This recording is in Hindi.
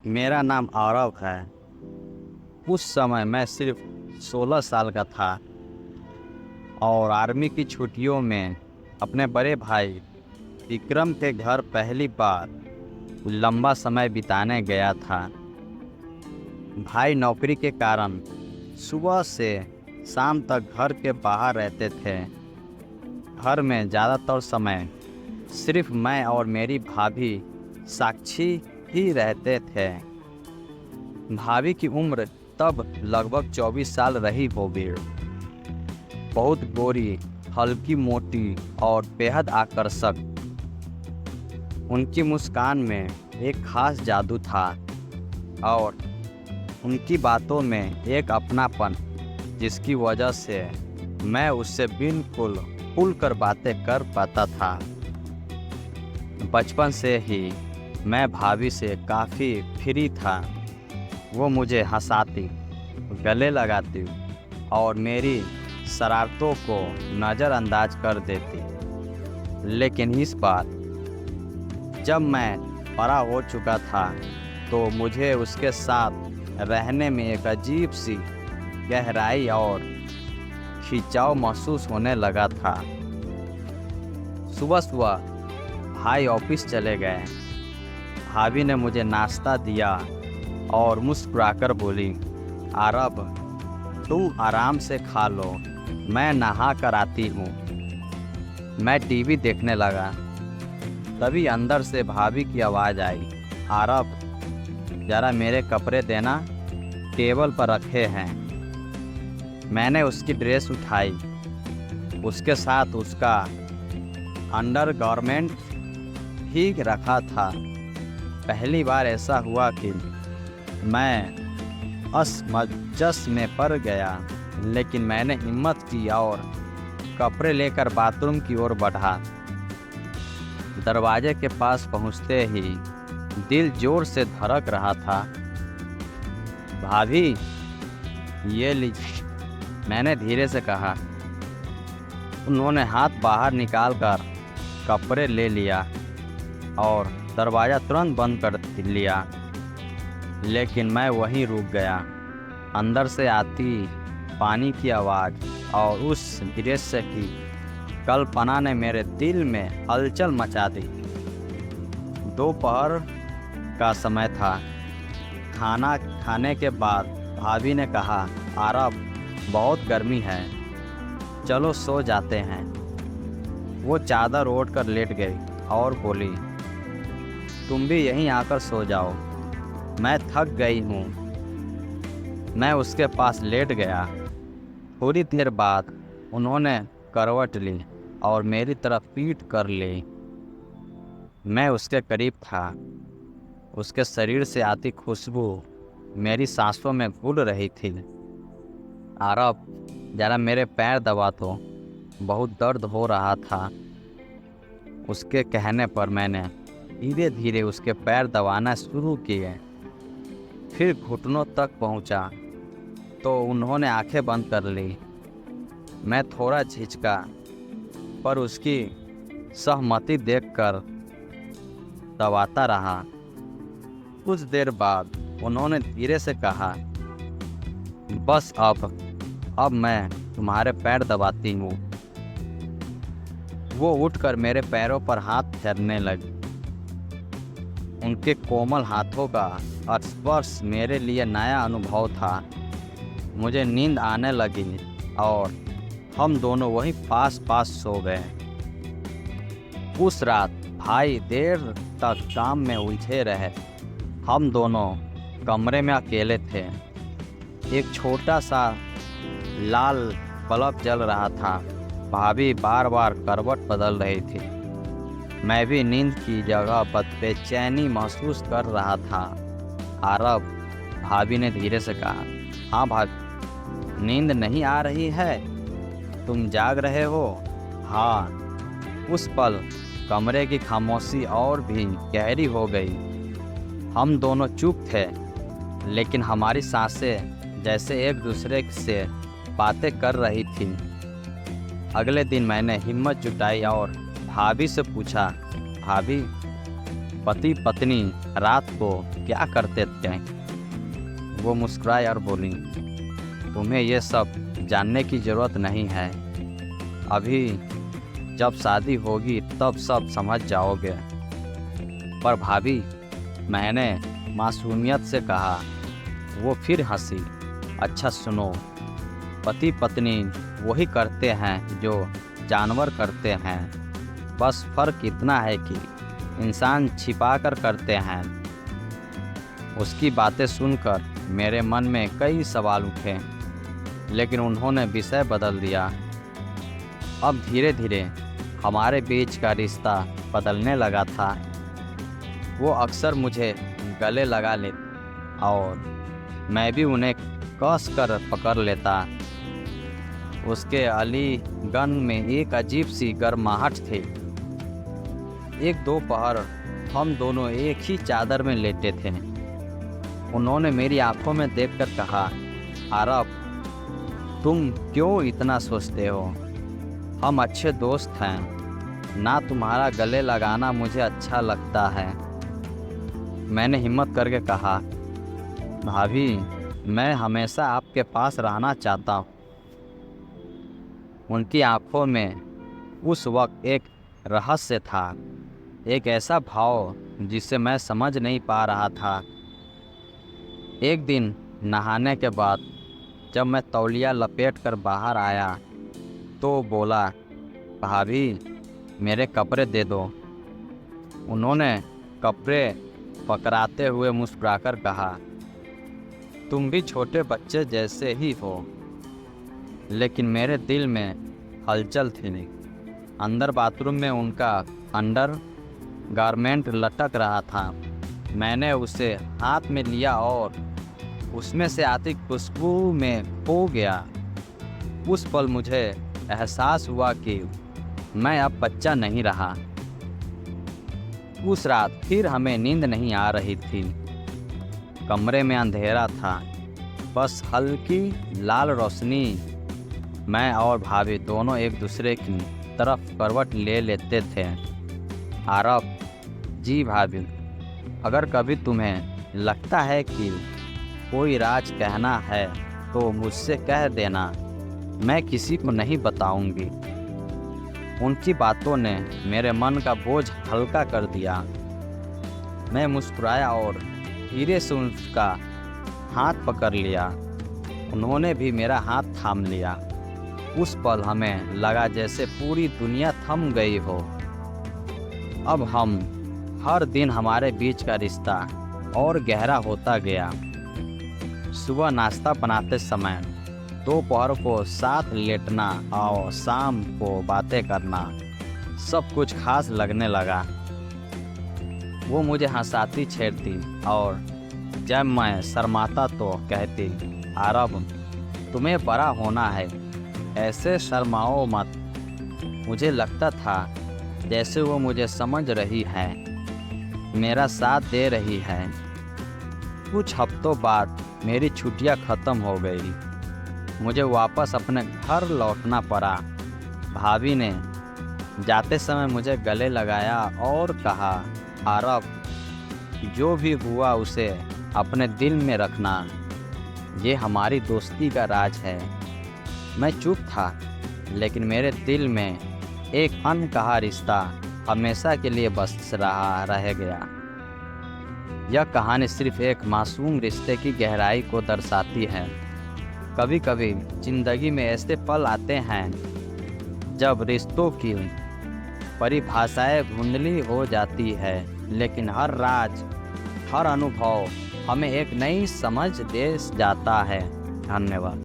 मेरा नाम आरव है। उस समय मैं सिर्फ 16 साल का था और आर्मी की छुट्टियों में अपने बड़े भाई विक्रम के घर पहली बार लंबा समय बिताने गया था। भाई नौकरी के कारण सुबह से शाम तक घर के बाहर रहते थे। घर में ज़्यादातर समय सिर्फ मैं और मेरी भाभी साक्षी ही रहते थे। भाभी की उम्र तब लगभग 24 साल रही होगी। बहुत गोरी, हल्की मोटी और बेहद आकर्षक। उनकी मुस्कान में एक खास जादू था और उनकी बातों में एक अपनापन जिसकी वजह से मैं उससे बिल्कुल खुलकर बातें कर पाता था। बचपन से ही मैं भाभी से काफ़ी फ्री था। वो मुझे हंसाती, गले लगाती और मेरी शरारतों को नज़रअंदाज कर देती। लेकिन इस बार जब मैं बड़ा हो चुका था तो मुझे उसके साथ रहने में एक अजीब सी गहराई और खिंचाव महसूस होने लगा था। सुबह सुबह भाई ऑफिस चले गए। भाभी ने मुझे नाश्ता दिया और मुस्कुराकर बोली, आरब, तुम आराम से खा लो, मैं नहा कर आती हूँ। मैं टीवी देखने लगा। तभी अंदर से भाभी की आवाज़ आई, आरब, ज़रा मेरे कपड़े देना, टेबल पर रखे हैं। मैंने उसकी ड्रेस उठाई। उसके साथ उसका अंडरगारमेंट भी रखा था। पहली बार ऐसा हुआ कि मैं असमंजस में पड़ गया, लेकिन मैंने हिम्मत की और कपड़े लेकर बाथरूम की ओर बढ़ा। दरवाजे के पास पहुंचते ही दिल जोर से धड़क रहा था। भाभी, ये लीजिए, मैंने धीरे से कहा। उन्होंने हाथ बाहर निकालकर कपड़े ले लिया और दरवाज़ा तुरंत बंद कर लिया। लेकिन मैं वहीं रुक गया। अंदर से आती पानी की आवाज़ और उस दृश्य की कल्पना ने मेरे दिल में हलचल मचा दी। दोपहर का समय था। खाना खाने के बाद भाभी ने कहा, आरब, बहुत गर्मी है, चलो सो जाते हैं। वो चादर ओढ़ कर लेट गई और बोली, तुम भी यहीं आकर सो जाओ, मैं थक गई हूँ। मैं उसके पास लेट गया। थोड़ी देर बाद उन्होंने करवट ली और मेरी तरफ पीठ कर ली। मैं उसके करीब था। उसके शरीर से आती खुशबू मेरी सांसों में घुल रही थी। आरब, ज़रा मेरे पैर दबा दो, बहुत दर्द हो रहा था। उसके कहने पर मैंने धीरे धीरे उसके पैर दबाना शुरू किए। फिर घुटनों तक पहुंचा तो उन्होंने आंखें बंद कर ली। मैं थोड़ा झिझका, पर उसकी सहमति देखकर दबाता रहा। कुछ देर बाद उन्होंने धीरे से कहा, बस अब मैं तुम्हारे पैर दबाती हूँ। वो उठकर मेरे पैरों पर हाथ फेरने लगी। उनके कोमल हाथों का स्पर्श मेरे लिए नया अनुभव था। मुझे नींद आने लगी और हम दोनों वहीं पास पास सो गए। उस रात भाई देर तक काम में उलझे रहे। हम दोनों कमरे में अकेले थे। एक छोटा सा लाल बल्ब जल रहा था। भाभी बार बार करवट बदल रही थी। मैं भी नींद की जगह पर बेचैनी महसूस कर रहा था। आरब, भाभी ने धीरे से कहा, हाँ भाभी, नींद नहीं आ रही है? तुम जाग रहे हो? हाँ। उस पल कमरे की खामोशी और भी गहरी हो गई। हम दोनों चुप थे, लेकिन हमारी सांसें जैसे एक दूसरे से बातें कर रही थीं। अगले दिन मैंने हिम्मत जुटाई और भाभी से पूछा, भाभी, पति पत्नी रात को क्या करते थे? वो मुस्कुराई और बोली, तुम्हें ये सब जानने की ज़रूरत नहीं है। अभी जब शादी होगी तब सब समझ जाओगे। पर भाभी, मैंने मासूमियत से कहा। वो फिर हंसी। अच्छा सुनो, पति पत्नी वही करते हैं जो जानवर करते हैं। बस फ़र्क इतना है कि इंसान छिपा कर करते हैं। उसकी बातें सुनकर मेरे मन में कई सवाल उठे, लेकिन उन्होंने विषय बदल दिया। अब धीरे धीरे हमारे बीच का रिश्ता बदलने लगा था। वो अक्सर मुझे गले लगा ले और मैं भी उन्हें कस कर पकड़ लेता। उसके अलीगन में एक अजीब सी गर्माहट थी। एक दोपहर हम दोनों एक ही चादर में लेटे थे। उन्होंने मेरी आंखों में देखकर कहा, आरव, तुम क्यों इतना सोचते हो? हम अच्छे दोस्त हैं। ना तुम्हारा गले लगाना मुझे अच्छा लगता है। मैंने हिम्मत करके कहा, भाभी, मैं हमेशा आपके पास रहना चाहता हूँ। उनकी आंखों में उस वक्त एक रहस्य था, एक ऐसा भाव जिसे मैं समझ नहीं पा रहा था। एक दिन नहाने के बाद जब मैं तौलिया लपेट कर बाहर आया तो बोला, भाभी, मेरे कपड़े दे दो। उन्होंने कपड़े पकड़ाते हुए मुस्कुराकर कहा, तुम भी छोटे बच्चे जैसे ही हो। लेकिन मेरे दिल में हलचल थी। अंदर बाथरूम में उनका अंडर गारमेंट लटक रहा था। मैंने उसे हाथ में लिया और उसमें से आती खुशबू में खो गया। उस पल मुझे एहसास हुआ कि मैं अब बच्चा नहीं रहा। उस रात फिर हमें नींद नहीं आ रही थी। कमरे में अंधेरा था, बस हल्की लाल रोशनी। मैं और भाभी दोनों एक दूसरे की तरफ करवट ले लेते थे। आरव, जी भाभी, अगर कभी तुम्हें लगता है कि कोई राज कहना है तो मुझसे कह देना, मैं किसी को नहीं बताऊंगी। उनकी बातों ने मेरे मन का बोझ हल्का कर दिया। मैं मुस्कुराया और धीरे से उसका हाथ पकड़ लिया। उन्होंने भी मेरा हाथ थाम लिया। उस पल हमें लगा जैसे पूरी दुनिया थम गई हो। अब हम हर दिन हमारे बीच का रिश्ता और गहरा होता गया। सुबह नाश्ता बनाते समय, दोपहर को साथ लेटना और शाम को बातें करना सब कुछ खास लगने लगा। वो मुझे हंसाती छेड़ती और जब मैं शर्माता तो कहती, आरव, तुम्हें बड़ा होना है, ऐसे शर्माओ मत। मुझे लगता था जैसे वो मुझे समझ रही है, मेरा साथ दे रही है। कुछ हफ्तों बाद मेरी छुट्टियां ख़त्म हो गई। मुझे वापस अपने घर लौटना पड़ा। भाभी ने जाते समय मुझे गले लगाया और कहा, आरव, जो भी हुआ उसे अपने दिल में रखना। ये हमारी दोस्ती का राज है। मैं चुप था, लेकिन मेरे दिल में एक अनकहा रिश्ता हमेशा के लिए बस रह गया। यह कहानी सिर्फ एक मासूम रिश्ते की गहराई को दर्शाती है। कभी कभी जिंदगी में ऐसे पल आते हैं जब रिश्तों की परिभाषाएं धुंधली हो जाती है, लेकिन हर राज, हर अनुभव हमें एक नई समझ दे जाता है। धन्यवाद।